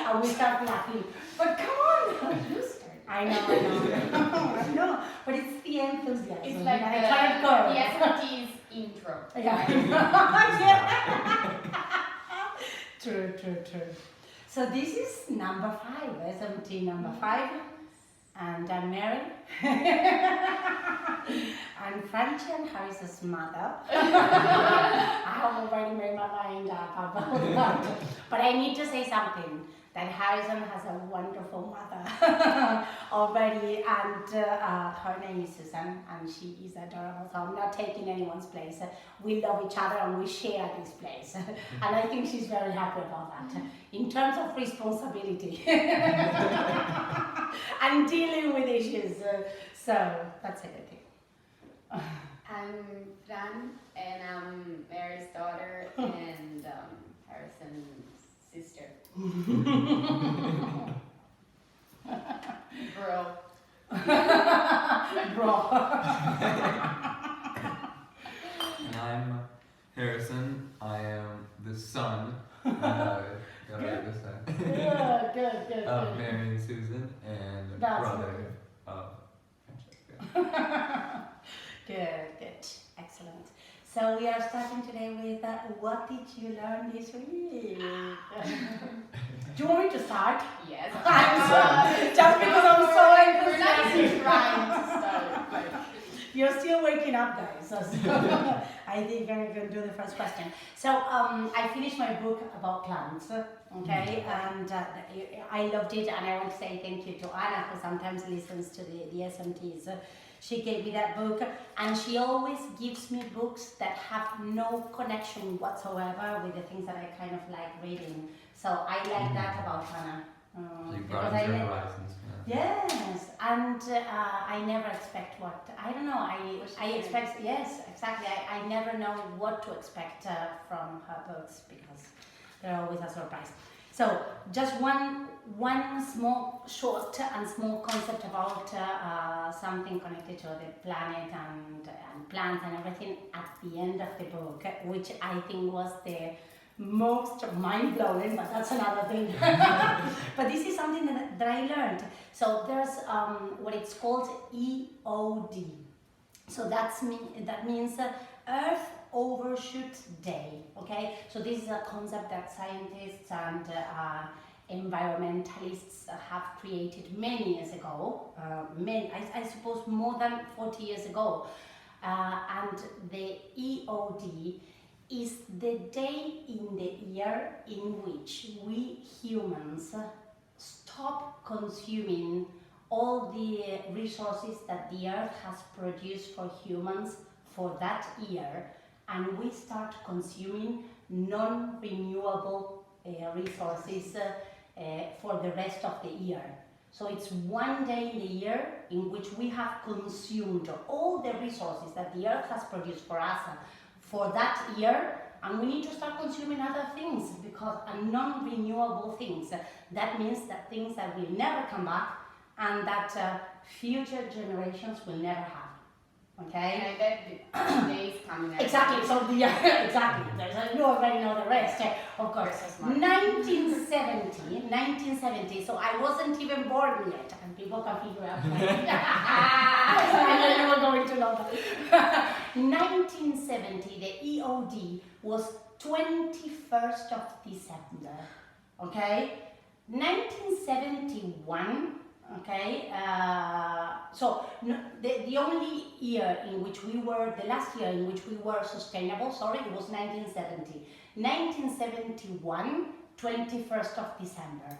and we start laughing. But come on! I know. But it's the enthusiasm. It's like the SMT's intro. Yeah. True. So this is number 5, SMT number 5. And I'm Mary. I'm Francie and Harris's mother. I have already made my mind up about that. But I need to say something. That Harrison has a wonderful mother already, and her name is Susan, and she is adorable. So I'm not taking anyone's place. We love each other and we share this place, and I think she's very happy about that. In terms of responsibility and dealing with issues, so that's a good thing. I'm Fran, and I'm Mary's daughter and Harrison's sister. Bro. And I'm Harrison. I am the son of Mary and Susan, and brother of Francesca. Good, excellent. So we are starting today with what did you learn this week? Do you want me to start? Yes. Just because I'm so We're not enthusiastic. trying to start. But You're still waking up, guys. So I think I'm going to do the first question. So I finished my book about plants, okay? And I loved it, and I want to say thank you to Anna, who sometimes listens to the SMTs. She gave me that book, and she always gives me books that have no connection whatsoever with the things that I kind of like reading. So I like that about Hannah. You broaden your horizons. Yes, and I never expect what, I don't know, I expect, yes, exactly, I never know what to expect from her books because they're always a surprise. So just one small, short and small concept about something connected to the planet and plants and everything at the end of the book, which I think was the most mind-blowing, but that's another thing. But this is something that I learned. So there's what it's called EOD. So that means Earth Overshoot Day, okay? So this is a concept that scientists and environmentalists have created many years ago, I suppose more than 40 years ago. And the EOD is the day in the year in which we humans stop consuming all the resources that the earth has produced for humans for that year, and we start consuming non-renewable resources for the rest of the year. So it's one day in the year in which we have consumed all the resources that the earth has produced for us for that year, and we need to start consuming other things because non-renewable things. That means that things that will never come back and that future generations will never have. Okay? and that the day is coming up. Exactly. So exactly. You already know the rest, of course. 1970. So I wasn't even born yet, and people can figure out. I know you were going to know that. 1970, the EOD was 21st of December. Okay. 1971. Okay, so the only year in which we were, the last year in which we were sustainable, it was 1970. 1971, 21st of December.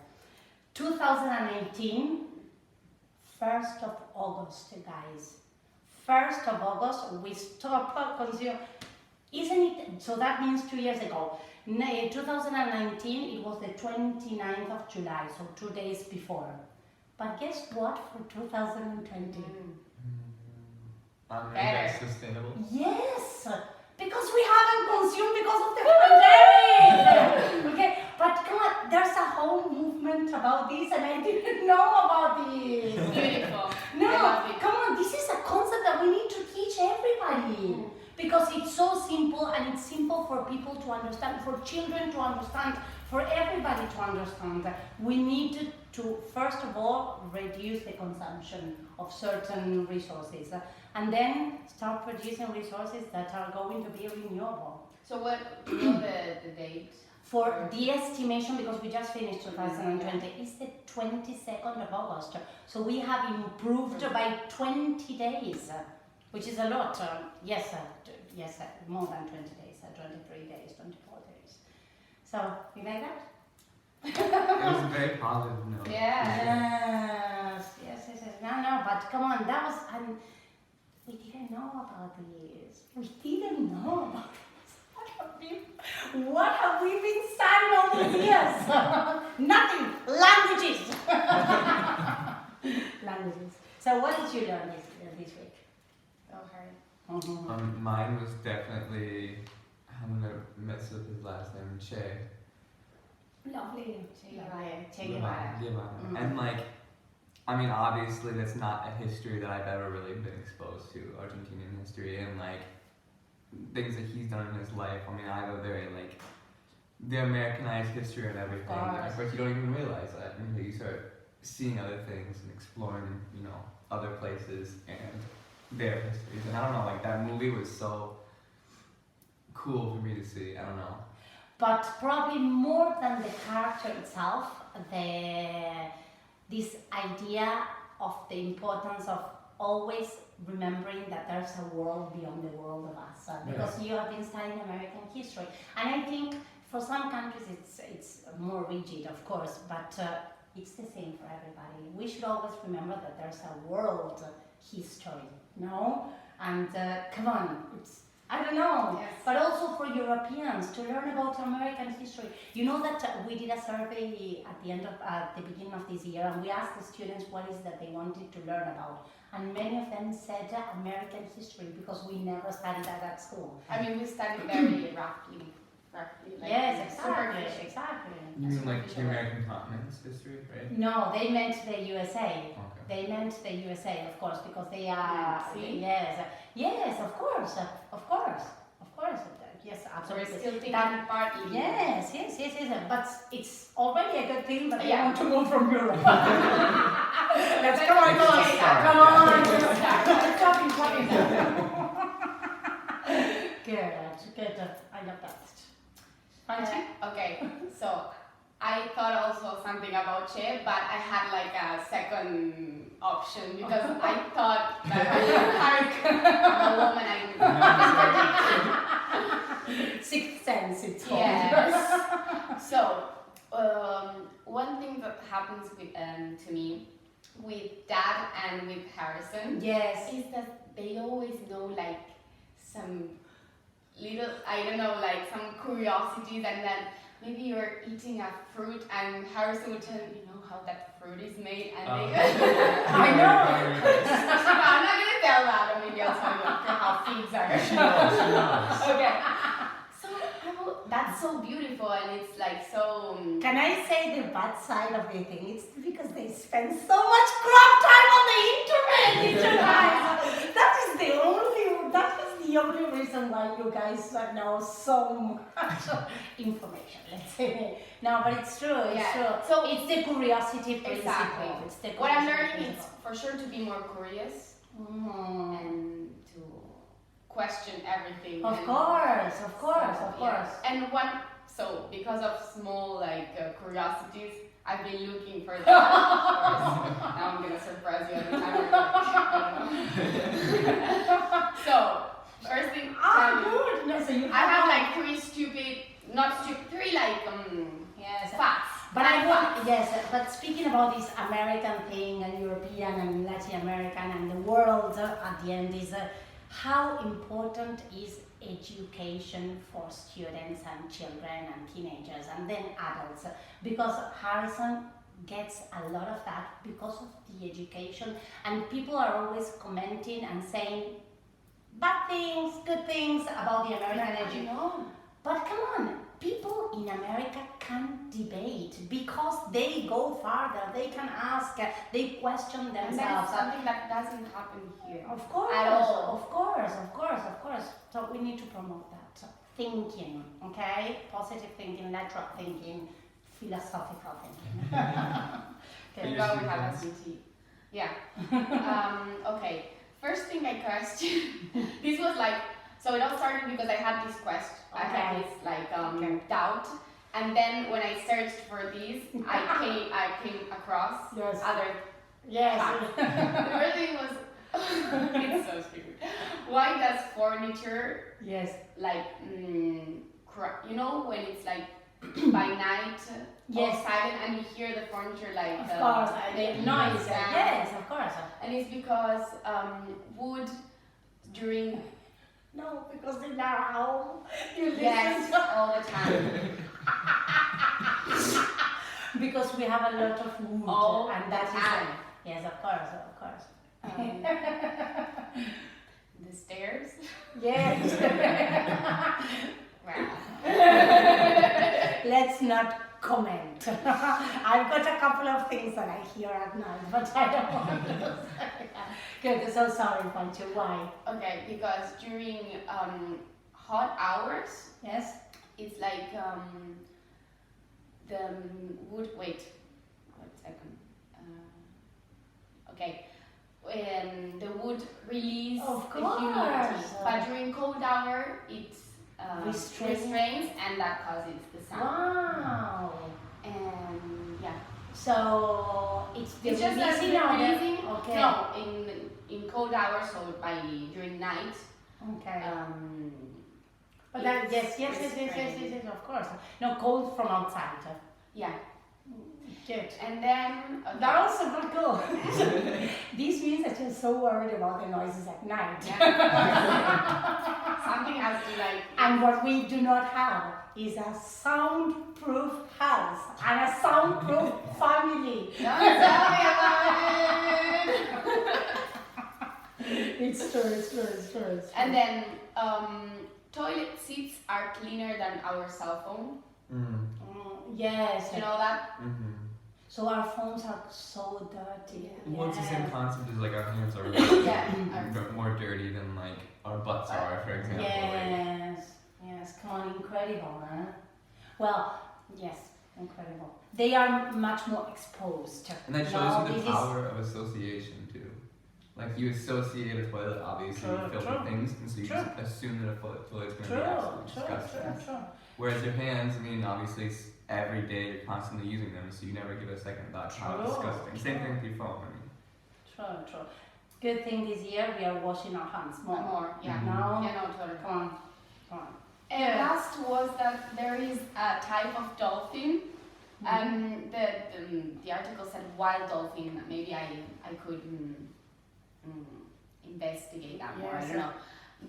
2018, 1st of August, guys. 1st of August, we stopped consuming. Isn't it? So that means 2 years ago. 2019, it was the 29th of July, so 2 days before. But guess what for 2020? Better. Sustainable? Yes! Because we haven't consumed because of the pandemic! Okay, but come on, there's a whole movement about this and I didn't know about this! Beautiful. No, come on, this is a concept that we need to teach everybody. Because it's so simple, and it's simple for people to understand, for children to understand, for everybody to understand. We need to first of all reduce the consumption of certain resources, and then start producing resources that are going to be renewable. So what, do you know the date? For the estimation, because we just finished 2020, is the 22nd of August. So we have improved by 20 days, which is a lot. Yes, more than 20 days, 23 days, 24 days. So, you like that? It was a very positive note. Yeah. Yes. No, but come on, that was, we didn't know about this. We didn't know about this. What have we been studying all these years? Nothing. Languages. Languages. So what did you learn this week? Oh, hard. Mm-hmm. Mine was definitely, I'm gonna mess up his last name, Che. Lovely. Che Guevara. Mm. And like, I mean, obviously that's not a history that I've ever really been exposed to, Argentinian history, and like things that he's done in his life. I mean, I have a very like the Americanized history and everything. Of course, you don't even realize that until you start seeing other things and exploring, other places and their histories. And I don't know, like that movie was so cool for me to see. I don't know. But probably more than the character itself, this idea of the importance of always remembering that there's a world beyond the world of us, because you have been studying American history, and I think for some countries it's more rigid, of course, but it's the same for everybody. We should always remember that there's a world history, no? And come on, I don't know, Yes. but also for Europeans to learn about American history. You know that we did a survey at the beginning of this year, and we asked the students what is that they wanted to learn about, and many of them said American history because we never studied that at school. I mean, we studied very roughly. Like Yes, superficial. exactly. You mean like the American continent's history, right? No, they meant the USA. Okay. They meant the USA, of course, because they are. See? Yes, of course. Yes, So we're absolutely. still taking That- part in Yes. But it's already a good thing that they Yeah. want to move from Europe. Let's come on. Talking. Good. I love that. Fancy? Okay, so I thought also something about Che, but I had like a second option because I thought that I'm a woman, I'm Sixth sense, it's called. yes. So one thing that happens with to me with Dad and with Harrison Yes. is that they always know like some little, I don't know, like some curiosities, and then maybe you're eating a fruit and Harrison will tell you know how that fruit is made, and they I know. I'm not gonna tell that, or maybe I'll tell you after how figs are. She knows. Okay. So that's so beautiful, and it's like so. Can I say the bad side of the thing? It's because they spend so much crap time on the internet, you guys. That is the only reason why you guys know so much information, let's say. No, but it's true, Yeah. true. So it's the curiosity principle. exactly. It's the What I'm curiosity learning is principle. for sure to be more curious Mm. and to question everything. Of and course. yeah. And because of small curiosities, I've been looking for that. Of course. Now I'm gonna surprise you every time. So first thing, Good. No, so you I have like three yes. facts. But but speaking about this American thing and European and Latin American and the world at the end is how important is education for students and children and teenagers and then adults, because Harrison gets a lot of that because of the education, and people are always commenting and saying bad things, good things about the American education. But come on, people in America can debate because they go farther, they can ask, they question And that themselves. is something that doesn't happen here. Of course, At all. of course. So we need to promote that. thinking, okay? Positive thinking, lateral thinking, philosophical thinking. Thank Yes, God we you have can. SMT. Yeah. Okay. First thing I question. This was like, so it all started because I had this quest. I had Okay. this like Okay. doubt, and then when I searched for these, I came across Yes. other. Yes. The first thing was, it's so stupid. Why does furniture Yes. like you know when it's like by night Yes. all silent and you hear the furniture like Of course, making noise. sound? Yes, of course. And it's because wood during No, because in our home, you listen yes to... all the time Because we have a lot of wood, all and the that is time. yes, of course, of course. The stairs. Yes. Wow. Let's not comment. I've got a couple of things that I hear at night, but I don't want to say. Good, so sorry, Pancho. Why? Okay, because during hot hours Yes? it's like the wood. Wait, 1 second. Okay, when the wood release Of the humidity, course. but during cold hour it's Restrains. restrains and that causes the sound. Wow. And yeah, So it's the it's just that releasing the or the... releasing. Okay. No, in cold hours, so during night. Okay. But It's that, yes, of course. No, cold from outside. Yeah, Good. and then okay. That was super cool. This means that you're so worried about the noises at night. Yeah. Something has to like. And what we do not have is a soundproof house and a soundproof family. Don't tell me about it. It's true. And then toilet seats are cleaner than our cell phone. Yes. You know that? So our phones are so dirty. Well, it's the same Yes. concept as like our hands are Yeah. more dirty than like our butts are, for example. Like, Yes, come on, incredible, huh? Well, yes, incredible. They are much more exposed. and that No, shows you this the is- power of association too. Like you associate a toilet obviously with True. filthy things, and so you True. just assume that a toilet's going to True, be absolutely disgusting. true. Whereas your hands, I mean, obviously every day you're constantly using them, so you never give a second thought how True, disgusting. Same thing with your phone. I mean, True. Good thing this year we are washing our hands more. More. Yeah. No? Yeah. No. Totally. Come on. And Yeah. last was that there is a type of dolphin. And the article said wild dolphin. Maybe I could investigate that more. I Yes. don't know.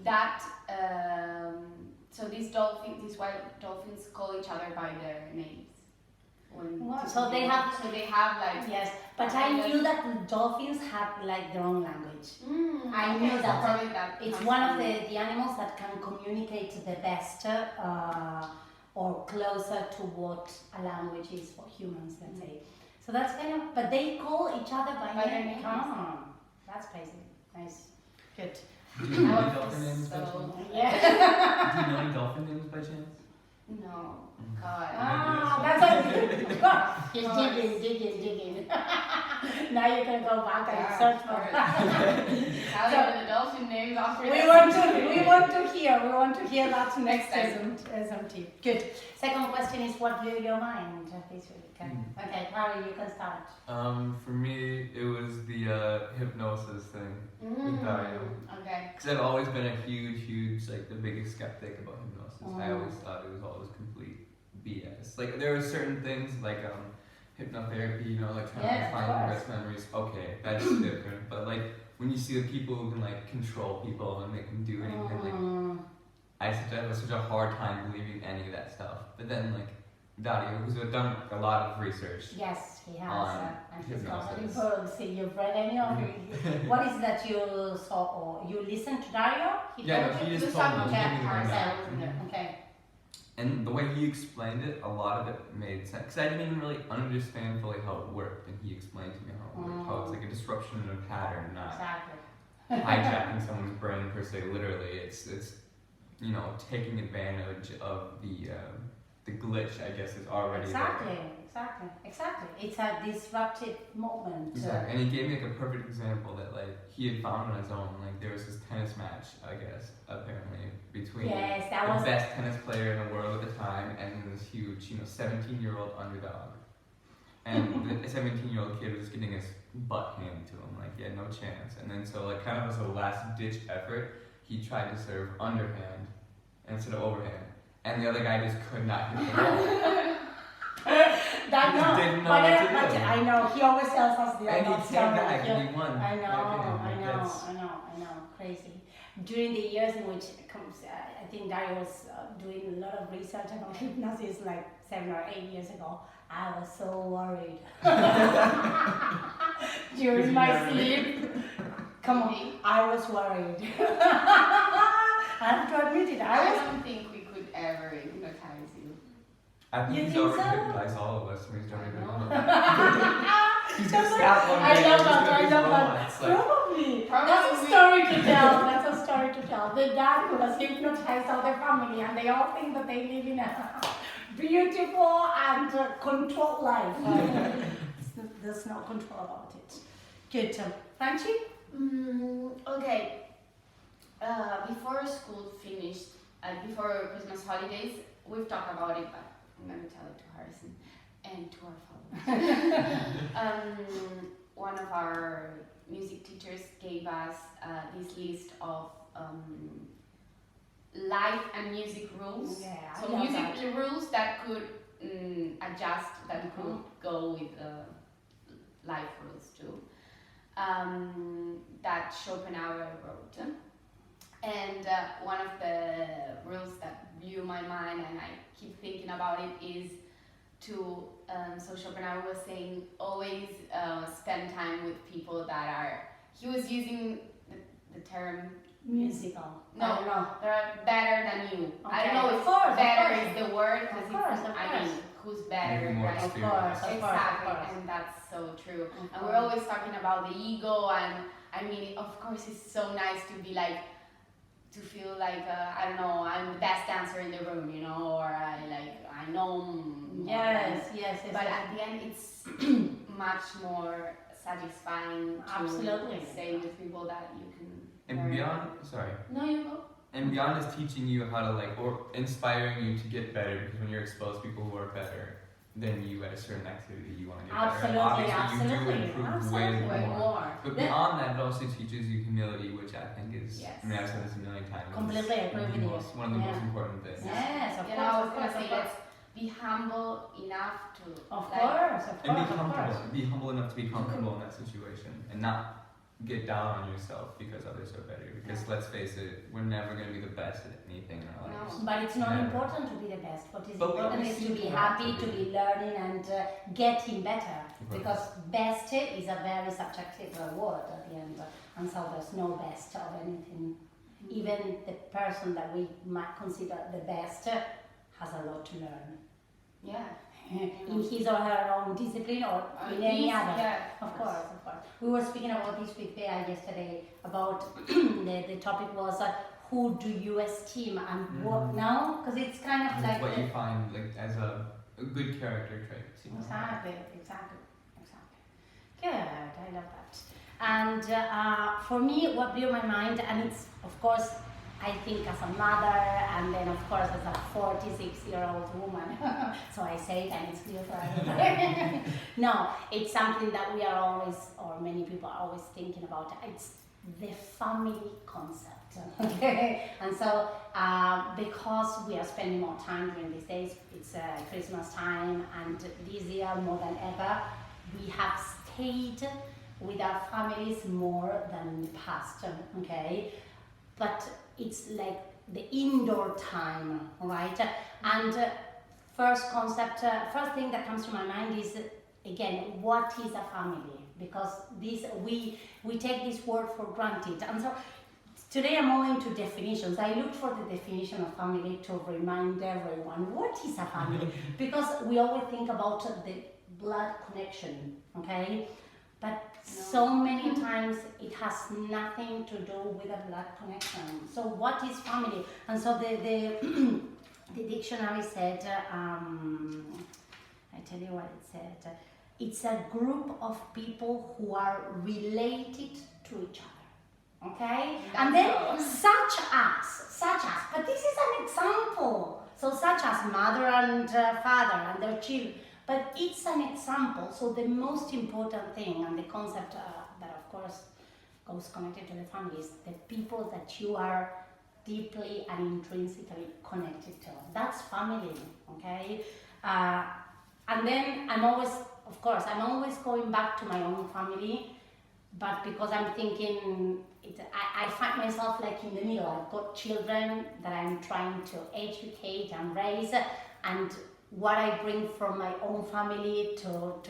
That so these wild dolphins call each other by their names. Wow, so they have- like. Yes, but I knew that the dolphins have like their own language. I okay, knew so that. probably that It's comes one of from- the animals that can communicate the best or closer to what a language is for humans, let's say. So that's kind of, but they call each other by By their name. names. Come on, that's crazy. Nice, good. do you know any Oh, dolphin names by so- chance? Yeah. Do you know any dolphin names by chance? No, God. That's okay. Of course. He's Of course. digging. Now you can go back and Yeah, search of for course. that. Tell them the dolphin names after We this. want to hear that next Next SMT. Good. Second question is what blew your mind this week? Okay, Harry, you can start. For me, it was the hypnosis thing. Dario. Okay. Because I've always been a huge, like the biggest skeptic about hypnosis. I always thought it was always complete BS. Like there are certain things like hypnotherapy, you know, like trying Yeah, to of find the course. best memories. Okay, that's different. But like when you see the people who can like control people and make them do anything, like I have such a hard time believing any of that stuff. But then like Dario, who's done a lot of research. Yes, he has. On And he's got hypnosis. books. See, you've read any of it. What is it that you saw or you listened to Dario? Yeah, no, told he you? just Just told me. talking He Okay, gave me the rundown. ourselves. Okay. And the way he explained it, a lot of it made sense. Because I didn't even really understand fully how it worked, and he explained to me how it worked. How it's like a disruption in a pattern, not Exactly. hijacking someone's brain per se. Literally, it's taking advantage of the glitch, I guess, is already Exactly, there. exactly. It's a disruptive moment. Exactly, and he gave me like a perfect example that like he had found on his own. Like there was this tennis match, I guess, apparently between Yes, that the was best tennis player in the world at the time and this huge, 17-year-old underdog. And the 17-year-old kid was getting his butt handed to him, like he had no chance. And then so like kind of as a last ditch effort, he tried to serve underhand instead of overhand, and the other guy just could not hit the ball. That He just didn't know but, what to but do. I know he always tells us the And he story. came back and he won. I know, Like, that's- I know, crazy. During the years in which I think Dario was doing a lot of research about hypnosis, like 7 or 8 years ago, I was so worried. During my sleep, come on, I was worried. I have to admit it, I don't think we could ever hypnotize you. I think You he's think already so? hypnotized all of us when he's done it. He's Just gonna snap one I day love and that, just I gonna be love that. robots, like, Probably. That's a Probably. story to tell. That's a story to tell. The dad who was hypnotized all the family, and they all think that they live in a beautiful and controlled life. There's no control about it. Good. Franchi? Okay. Before school finished, before Christmas holidays, we've talked about it, but I'm going to tell it to Harrison and to our followers. One of our music teachers gave us this list of life and music rules. Yeah, I So love music that. rules that could adjust, that could go with life rules too. That Schopenhauer wrote. And one of the rules that blew my mind, and I keep thinking about it, is to, so Schopenhauer was saying, always spend time with people that are, he was using the term, Musical. No, I don't know. they're better than you. I don't Okay, know of if course, better of course. is the word, Of because course, of I mean, course. who's better, Maybe more right? Of course, of Exactly, course. and that's so true. Of And course. we're always talking about the ego, and I mean, of course, it's so nice to be like, to feel like, I don't know, I'm the best dancer in the room, or I know. Yes, yes, But yes. at the end, it's much more satisfying to Absolutely. say with people that you can. and learn. beyond, sorry, No, you go. and beyond is teaching you how to or inspiring you to get better, because when you're exposed to people who are better than you at a certain activity, you want to get Absolutely, better. And obviously, absolutely, you do improve absolutely. Way more. But Yeah. beyond that, it also teaches you humility, which I think is, Yes. I mean, I've said this a million times. Completely is agree one of with the you. most- One of the most Yeah. important things. Yes, of I course, was of gonna course, say, of course. let's be humble enough to. Of like, course, of And be course, of comfortable. course. Be humble enough to be comfortable in that situation and not get down on yourself because others are better. Because let's face it, we're never going to be the best at anything in our No. lives. But it's not Never. important to be the best. What is But we important always is to seem be to happy, want to to be learning and getting better. Right. Because best is a very subjective word at the end. And so there's no best of anything. Even the person that we might consider the best has a lot to learn. Yeah. In his or her own discipline or in any other. Yeah. Of course, of course. We were speaking about this with Bea yesterday about the topic was who do you esteem and what now? Because it's kind of It's like what you find as a good character trait. exactly. Good, I love that. And for me, what blew my mind, and it's of course, I think as a mother, and then of course as a 46-year-old woman, so I say it and it's clear for everybody. No, it's something that we are always, or many people are always thinking about. It's the family concept. Okay, and so because we are spending more time during these days, it's Christmas time, and this year more than ever, we have stayed with our families more than in the past. Okay, but it's like the indoor time, right? And first thing that comes to my mind is again, what is a family? Because this we take this word for granted, and so today I'm all into definitions. I looked for the definition of family to remind everyone what is a family, because we always think about the blood connection, okay? But so many times it has nothing to do with a blood connection. So what is family? And so the dictionary said, I tell you what it said. It's a group of people who are related to each other. Okay? And then such as, but this is an example. So such as mother and father and their children. But it's an example. So the most important thing and the concept that of course goes connected to the family is the people that you are deeply and intrinsically connected to. That's family, okay? And then I'm always going back to my own family, but because I'm thinking, I find myself like in the middle. I've got children that I'm trying to educate and raise, and what I bring from my own family to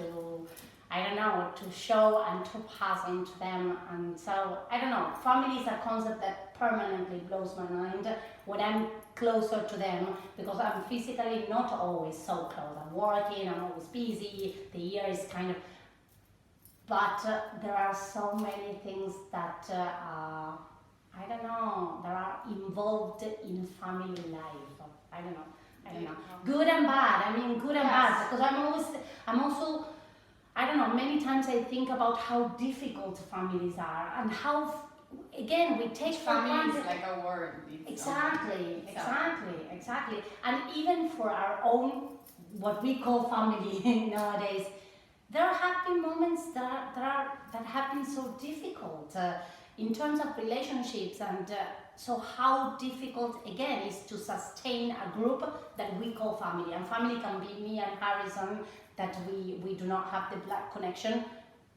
I don't know, to show and to pass on to them. And so, I don't know, family is a concept that permanently blows my mind when I'm closer to them, because I'm physically not always so close. I'm working, I'm always busy, the year is kind of, but there are so many things that, I don't know, that are involved in family life. I don't know. Good and bad, I mean good and bad, because I'm also, I don't know, many times I think about how difficult families are and how, again, we take for family granted. is like a word. Exactly. And even for our own, what we call family nowadays, there have been moments that have been so difficult in terms of relationships, and so how difficult again is to sustain a group that we call family. And family can be me and Harrison, that we do not have the blood connection.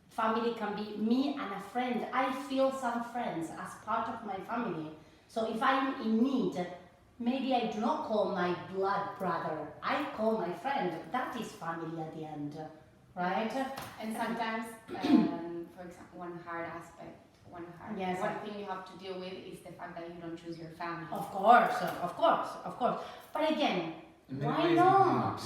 Family can be me and a friend. I feel some friends as part of my family. So if I'm in need, maybe I do not call my blood brother, I call my friend. That is family at the end, right? And sometimes, for example, one thing you have to deal with is the fact that you don't choose your family. Of course. But again, why not?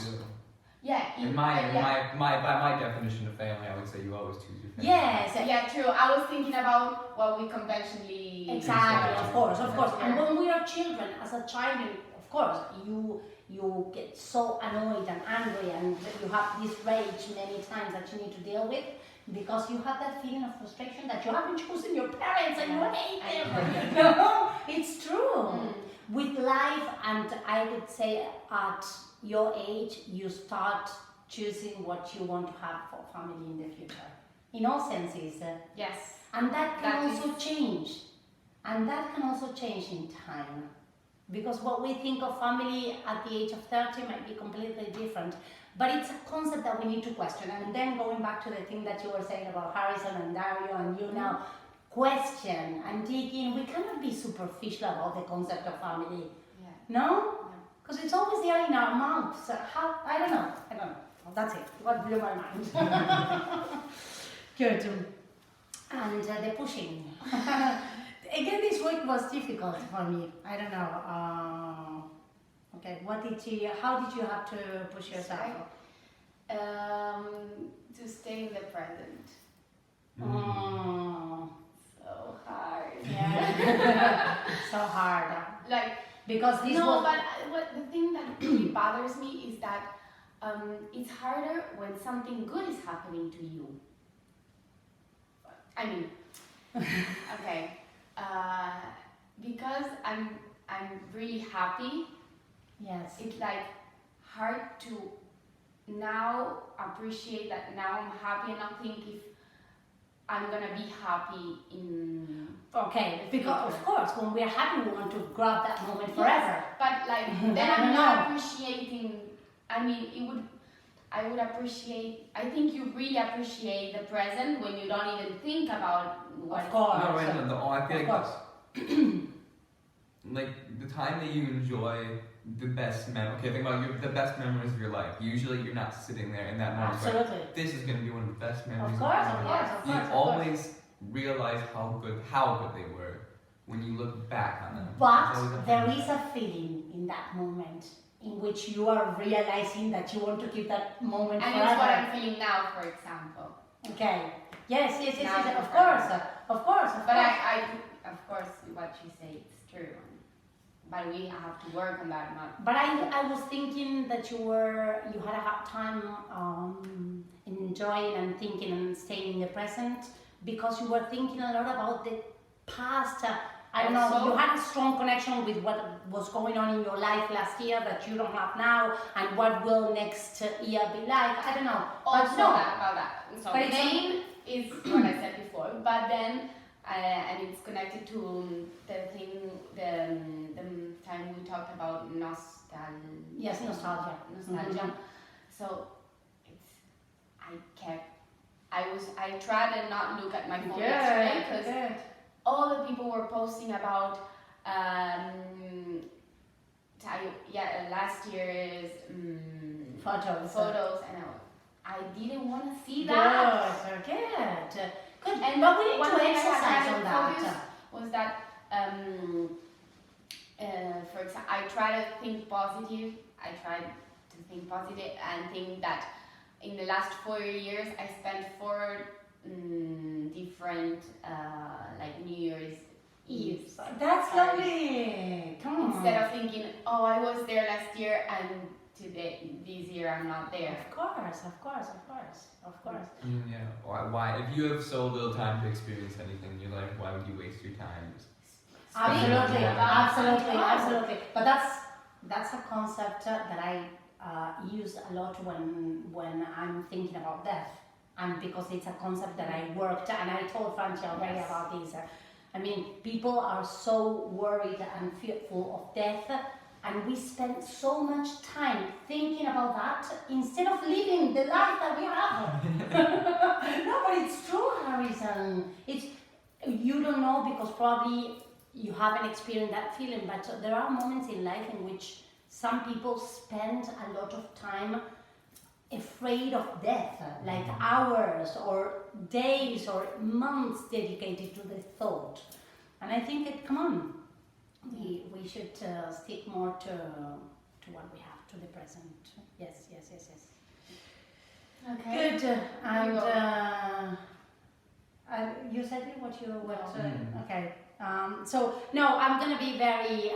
Yeah. By my definition of family, I would say you always choose your family. Yes. Yeah, true. I was thinking about what we conventionally. Exactly. Of course. And when we are children, as a child, of course, you get so annoyed and angry, and you have this rage many times that you need to deal with, because you have that feeling of frustration that you haven't chosen your parents and you hate them. No, it's true. With life, and I would say at your age, you start choosing what you want to have for family in the future. In all senses. Yes. And that can also change. And that can also change in time. Because what we think of family at the age of 30 might be completely different. But it's a concept that we need to question. And then going back to the thing that you were saying about Harrison and Dario and you now, question and dig in. We cannot be superficial about the concept of family. Yeah. No? Because it's always there in our mouths. So I don't know. That's it. What blew my mind. Good. And the pushing. Again, this week was difficult for me. I don't know. Okay, how did you have to push yourself? To stay in the present. So hard. Yeah. So hard. Because this but the thing that really bothers me is that it's harder when something good is happening to you. I mean, okay, because I'm really happy. Yes. It's like hard to now appreciate that now I'm happy and not think if I'm gonna be happy in. Okay, because of course, when we are happy, we want to grab that moment forever. Yes, but like then I'm not appreciating. I mean, I would appreciate. I think you really appreciate the present when you don't even think about what. Of course. No, right. No, I feel like that's like the time that you enjoy the best okay, think about the best memories of your life. Usually, you're not sitting there in that moment. Absolutely. Right? This is going to be one of the best memories. Of course. You always realize how good they were when you look back on them. But there is a feeling in that moment in which you are realizing that you want to keep that moment and forever. it's what I'm feeling now, for example. Okay. Yes, yes, yes, Now yes, it's of course, of course, of But course. I, of course, what you say is true. But we have to work on that. Not. But I was thinking that you had a hard time enjoying and thinking and staying in the present because you were thinking a lot about the past. I don't know, Also- you had a strong connection with what was going on in your life last year that you don't have now, and what will next year be like. I don't know. Also But no, about that. So But it's- pain is what I said before, but then and it's connected to the thing, the time we talked about nostalgia. yes, nostalgia. Nostalgia. Mhm. So it's I tried to not look at my phone yesterday because Good. all the people were posting about last year's Photos. and I didn't want to see that. Good. Good. And But we need one to thing I exercise had on focus that. was that for example, I try to think positive. I tried to think positive and think that in the last 4 years I spent 4 different like New Year's Eves. That's parties. lovely. Come on. Instead of thinking, oh, I was there last year and this year I'm not there. Of course, of course, of course, of course. I mean, yeah. Why? If you have so little time to experience anything in your life, why would you waste your time? Absolutely, Yeah. absolutely, absolutely. But that's a concept that I use a lot when I'm thinking about death, and because it's a concept that I worked, and I told Francia already Yes. about this. I mean, people are so worried and fearful of death, and we spend so much time thinking about that instead of living the life that we have. No, but it's true, Harrison. It's you don't know because probably you haven't experienced that feeling, but there are moments in life in which some people spend a lot of time afraid of death, like hours or days or months dedicated to the thought. And I think that, come on, we should stick more to what we have, to the present. Yes, yes, yes, yes. Okay. Good. And you said me what you okay. So no, I'm gonna be very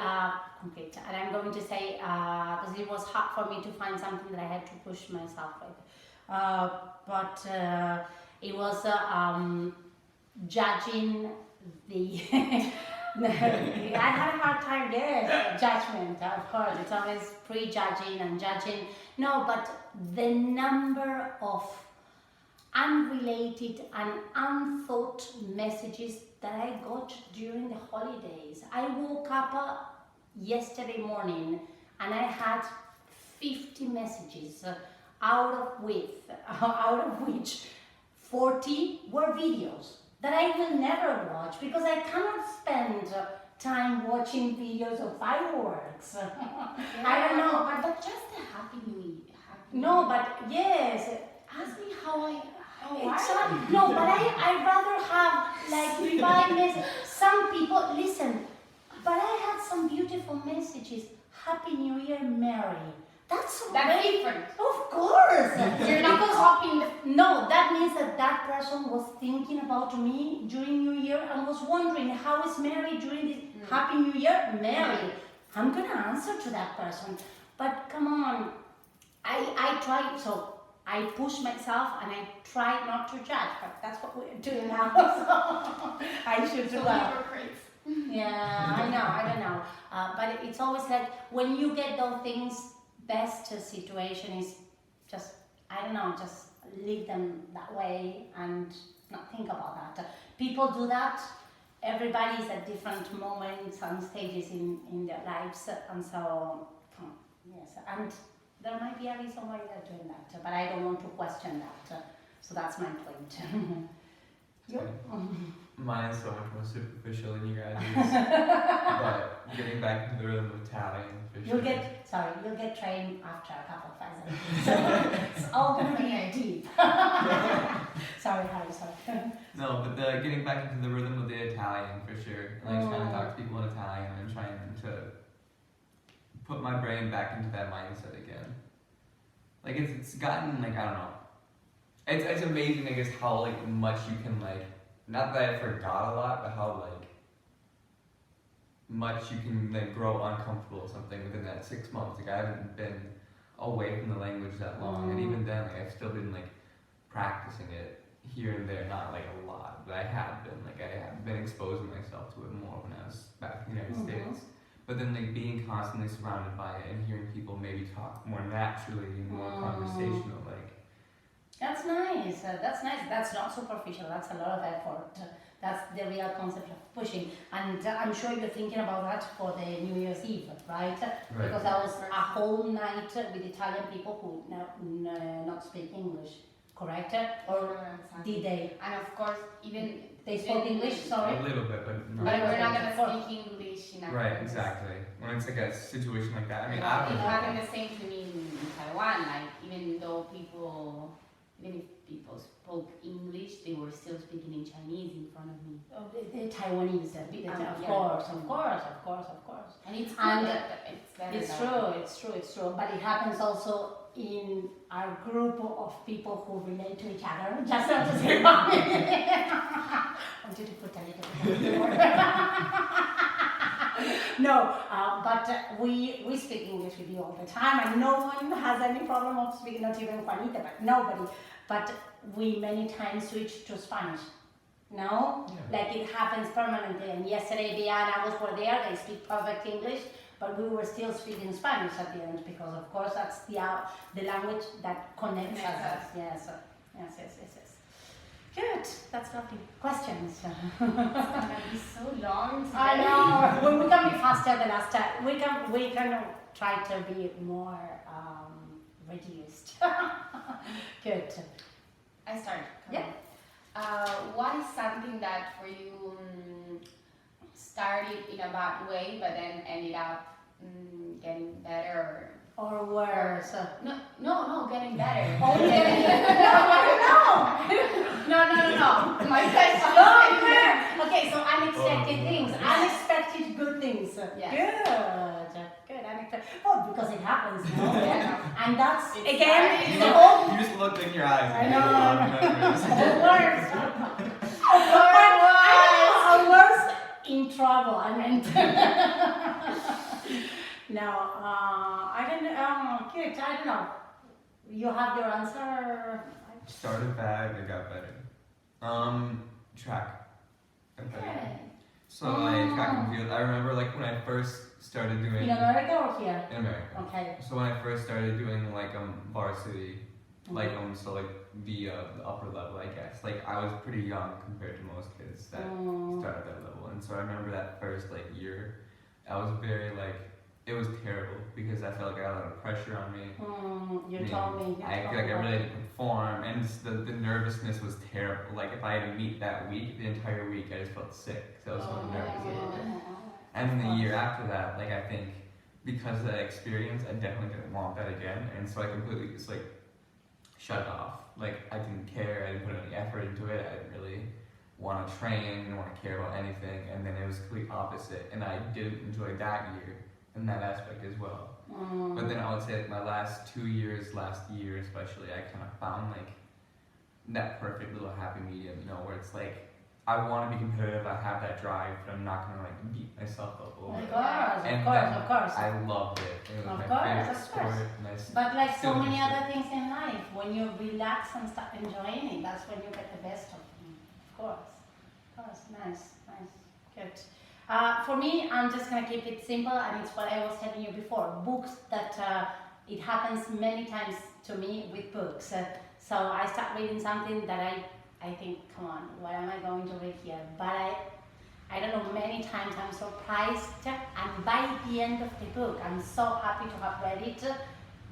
concrete, and I'm going to say because it was hard for me to find something that I had to push myself with, but it was judging the. I had a hard time there. Judgment, of course, it's always prejudging and judging. No, but the number of unrelated and unthought messages that I got during the holidays. I woke up yesterday morning and I had 50 messages, out of which 40 were videos that I will never watch because I cannot spend time watching videos of fireworks. I don't know, but just a happy new year. no, but yes. Ask me how are you? No, but I rather have like 5 messages. Some people listen, but I had some beautiful messages. Happy New Year, Mary. That's That's different. Of course. You're not Because- copying the. No, that means that person was thinking about me during New Year and was wondering how is Mary during this Happy New Year, Mary. I'm gonna answer to that person, but come on, I try so. I push myself and I try not to judge, but that's what we're doing now. So I should do So that. hypocrites. Yeah, I don't know. But it's always like when you get those things, best situation is just, I don't know, just leave them that way and not think about that. People do that. Everybody is at different moments and stages in their lives, and so, yes, and there might be a reason why they're doing that, but I don't want to question that. So that's my point. Mine is so much more superficial than you guys. But getting back into the rhythm of Italian for sure. You'll get trained after a couple of times. So it's all gonna be deep. Sorry, Harry, sorry. No, but getting back into the rhythm of the Italian for sure. Like trying to talk to people in Italian and trying to put my brain back into that mindset again. Like it's gotten like, I don't know. it's amazing, I guess, how like much you can like, not that I forgot a lot, but how like much you can like grow uncomfortable with something within that 6 months. Like I haven't been away from the language that long, and even then, like I've still been like practicing it here and there, not like a lot, but I have been exposing myself to it more when I was back in the United States. But then like being constantly surrounded by it and hearing people maybe talk more naturally and more conversational, like. That's nice. That's nice. That's not superficial. That's a lot of effort. That's the real concept of pushing. And I'm sure you're thinking about that for the New Year's Eve, right? Because that was a whole night with Italian people who not speak English, correct? Or did they? And of course, even they spoke English. Sorry. A little bit, but no. But we're not gonna speak English in a Right, exactly. When it's like a situation like that, I mean, it happened the same to me in Taiwan. Like even if people spoke English, they were still speaking in Chinese in front of me. Oh, the Taiwanese, of course. And it's it's true. But it happens also in our group of people who relate to each other. Just not to say about me. I wanted to put a little bit more. No, but we speak English with you all the time, and no one has any problem of speaking, not even Juanita, but nobody. But we many times switch to Spanish. No? Yeah. Like it happens permanently. And yesterday, Bea and Agus were there, they speak perfect English, but we were still speaking Spanish at the end, because of course that's the language that connects us. Yes. Good, that's lovely. Questions? It's gonna be so long today. I know. Well, we can be faster the last time. We can try to be more reduced. Good. I start. Yeah. What is something that for you started in a bad way, but then ended up getting better? Or worse? No, getting better. Only getting No. My question. Okay, so unexpected things, unexpected good things. Yes. Good. Unexpected. Well, because it happens, no? Yeah. And that's It's again You the whole. just looked in your eyes. I know. Or worse in trouble. I meant. No, I don't know. Good. I don't know. You have your answer. Started bad, it got better. Track. Okay. So like track and field. I remember like when I first started doing. In America or here? In America. Okay. So when I first started doing like varsity, like so like the upper level, I guess. Like I was pretty young compared to most kids that start at that level, and so I remember that first like year, I was very like. It was terrible because I felt like I had a lot of pressure on me. You told me. I feel like I really had to perform, and the nervousness was terrible. Like if I had to meet that week, the entire week, I just felt sick because I was so nervous about it. And then the year after that, like I think because of that experience, I definitely didn't want that again, and so I completely just like shut it off. Like I didn't care, I didn't put any effort into it. I didn't really want to train, didn't want to care about anything, and then it was the complete opposite, and I didn't enjoy that year. In that aspect as well. But then I would say like my last year especially, I kind of found like that perfect little happy medium, where it's like I want to be competitive, I have that drive, but I'm not gonna like beat myself up over it. Of course. I loved it. It was of my course, favorite of sport. course. But like so many other things in life, when you relax and start enjoying it, that's when you get the best of it. Of course. Nice. Good. For me, I'm just going to keep it simple, and it's what I was telling you before. Books that it happens many times to me with books. So I start reading something that I think, come on, what am I going to read here? But I don't know, many times I'm surprised, and by the end of the book, I'm so happy to have read it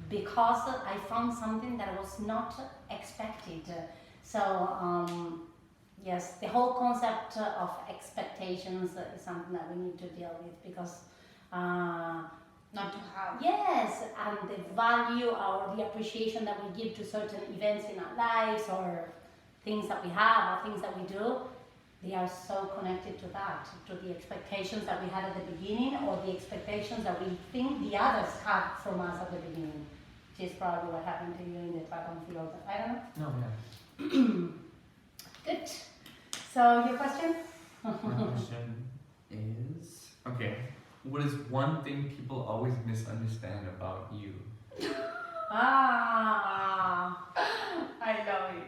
because I found something that was not expected. So, yes, the whole concept of expectations is something that we need to deal with because not to have. Yes, and the value or the appreciation that we give to certain events in our lives or things that we have or things that we do, they are so connected to that, to the expectations that we had at the beginning or the expectations that we think the others had from us at the beginning, which is probably what happened to you in the track and field. I don't know. No, yeah. Good. So your question? My question is, okay, what is one thing people always misunderstand about you? I love it.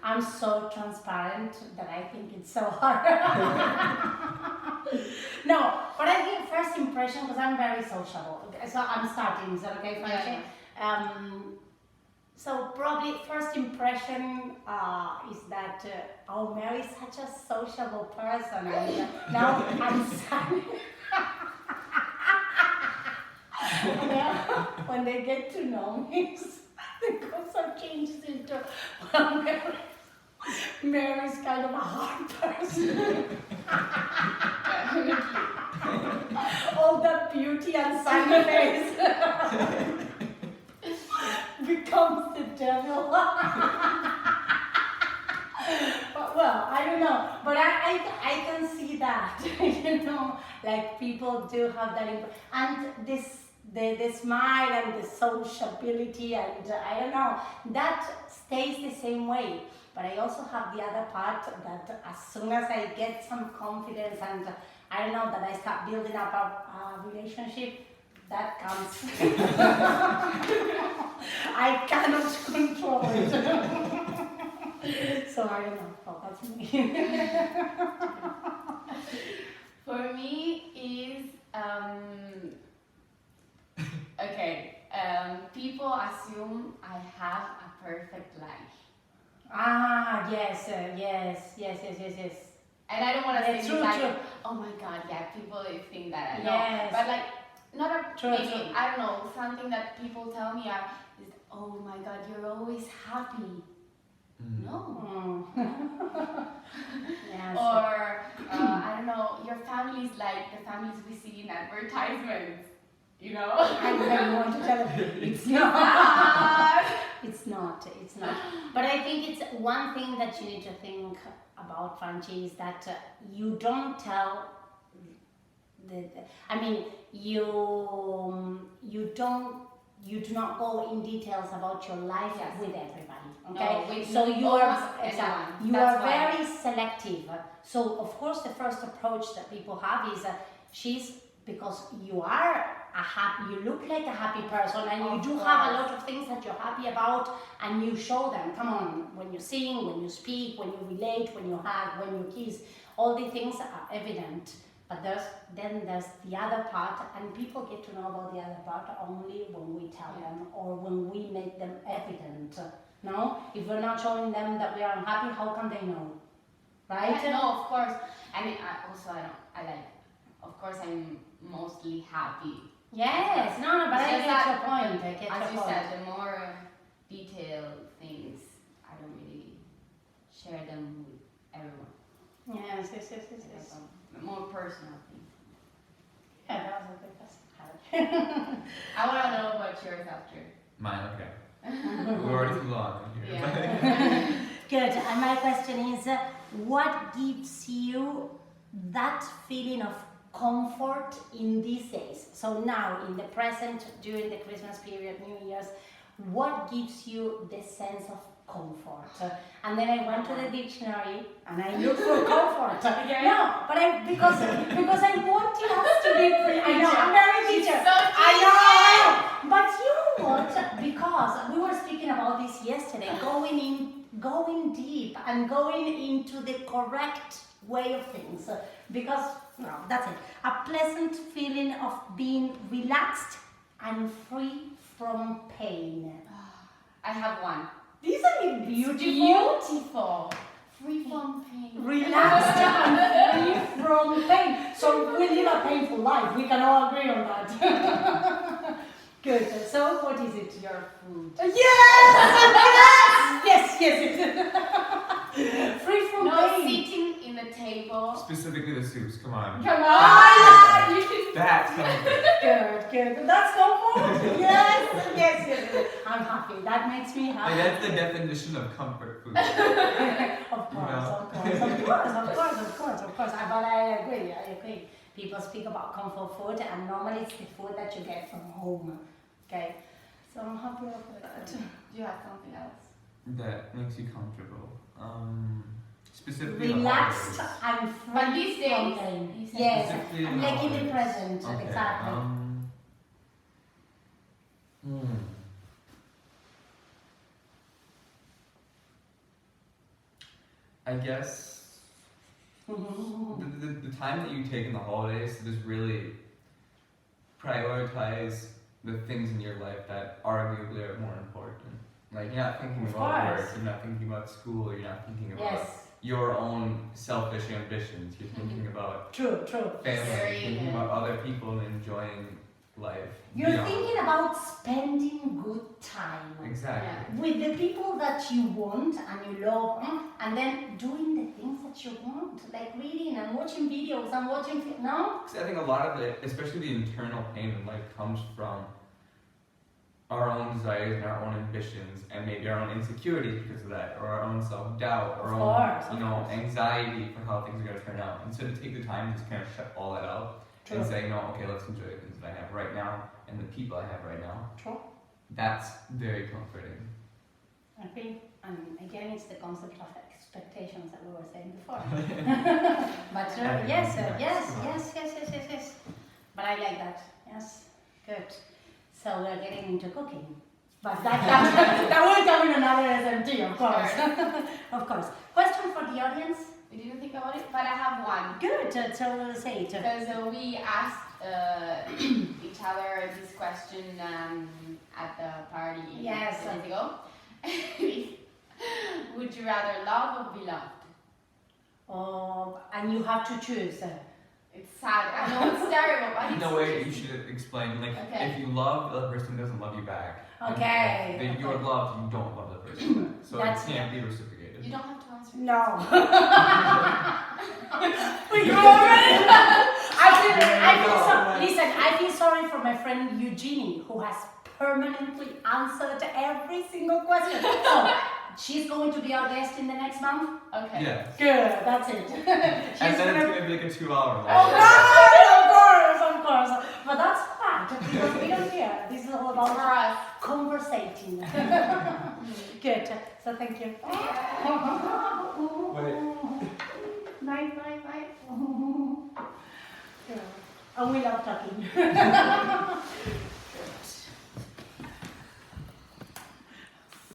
I'm so transparent that I think it's so hard. No, but I think first impression, because I'm very sociable. So I'm starting, is that okay, Francie? So probably first impression is that, oh, Mary's such a sociable person. And now I'm sad. When they get to know me, the concept changes into, well, Mary's kind of a hard person. All that beauty and sunny face becomes the devil. But, well, I don't know, but I can see that, you know, like people do have that, and the smile and the sociability, and I don't know, that stays the same way. But I also have the other part that as soon as I get some confidence and I don't know, that I start building up a relationship, that comes. I cannot control it. So I don't know. Oh, that's me. For me is okay. People assume I have a perfect life. Yes, yes. And I don't want to say True, like, true. oh my God, yeah, people they think that I know. Yes. But like, not a True, maybe, true. I don't know, something that people tell me is, oh my God, you're always happy. No. Yes. Or I don't know, your family's like the families we see in advertisements. You know? I don't want to tell you. It's not. It's not. But I think it's one thing that you need to think about, Francie, is that you don't tell you do not go in details about your life with everybody. Okay, no, so you are That's very selective. So of course the first approach that people have is because you are you look like a happy person, and you do have a lot of things that you're happy about, and you show them. Come on, when you sing, when you speak, when you relate, when you hug, when you kiss, all the things are evident. But there's the other part, and people get to know about the other part only when we tell them or when we make them evident. No, if we're not showing them that we are unhappy, how can they know? Right? Yeah, no, of course. I mean, of course, I'm mostly happy. Yes, no, but I get your point. As you said, the more detailed things, I don't really share them with everyone. Yes. More personal things. Yeah, that was a good question. I want to know about yours after. Mine, okay. We're already too long here. Yeah. Good. And my question is, what gives you that feeling of comfort in these days? So now, in the present, during the Christmas period, New Year's, what gives you the sense of comfort? And then I went to the dictionary and I looked for comfort. No, but because I wanted us to be I know, I'm very teacher. So I know. But you know what? Because we were speaking about this yesterday, going deep and going into the correct way of things. Because, no, that's it. A pleasant feeling of being relaxed and free from pain. I have one. Isn't it beautiful? Beautiful. Free from pain. Relaxed and free from pain. So we live a painful life. We can all agree on that. Good. So what is it? Your food. Yes. Free from No, pain. sitting in the table. Specifically the soups, come on. Come on! You should. That's comfort. Good. That's comfort. Yes. I'm happy. That makes me happy. Like, that's the definition of comfort food. Of course. But I agree. People speak about comfort food, and normally it's the food that you get from home. Okay, so I'm happy about that. Do you have something else? that makes you comfortable. Specifically the Relaxed holidays. and free But these from days, pain. he said- Yes, Specifically I'm like in the holidays. present, Okay. exactly. I guess the time that you take in the holidays to just really prioritize the things in your life that arguably are more important. Like you're not thinking Of about work, course. you're not thinking about school, you're not thinking about Yes, your own selfish ambitions. You're thinking about true, true. family, Very thinking good. about other people and enjoying life. You're beyond. thinking about spending good time Exactly. with the people that you want and you love, and then doing the things that you want, like reading and watching videos and watching no? 'Cause I think a lot of it, especially the internal pain in life, comes from our own desires and our own ambitions, and maybe our own insecurities because of that, or our own self-doubt, or Of our course, own, anxiety for how things are going to turn out. And so to take the time to just kind of shut all that out True. and say, no, okay, let's enjoy the things that I have right now and the people I have right now. True. That's very comforting. I think, and again, it's the concept of expectations that we were saying before. But yes, yes. But I like that. Yes, good. So we're getting into cooking. But that will come in another SMT, of course. Of course. Question for the audience? We didn't think about it, but I have one. Good, so say it. Because we asked each other this question at the party Yes. 2 days ago. Would you rather love or be loved? Oh, and you have to choose. It's sad. I know it's terrible, but it's No way, you should explain. Like, Okay. if you love, the other person doesn't love you back. And Okay. if you're loved, you don't love the person. So it That's- can't be reciprocated. You don't have to answer. No. Listen, I feel sorry for my friend Eugenie, who has permanently answered every single question. So, she's going to be our guest in the next month. Okay. Yeah. Good, that's it. And then it's gonna be like a 2-hour Oh, live. of course. But that's fact, because we don't care. This is all For about us. conversating. Good, so thank you. Night. And we love talking.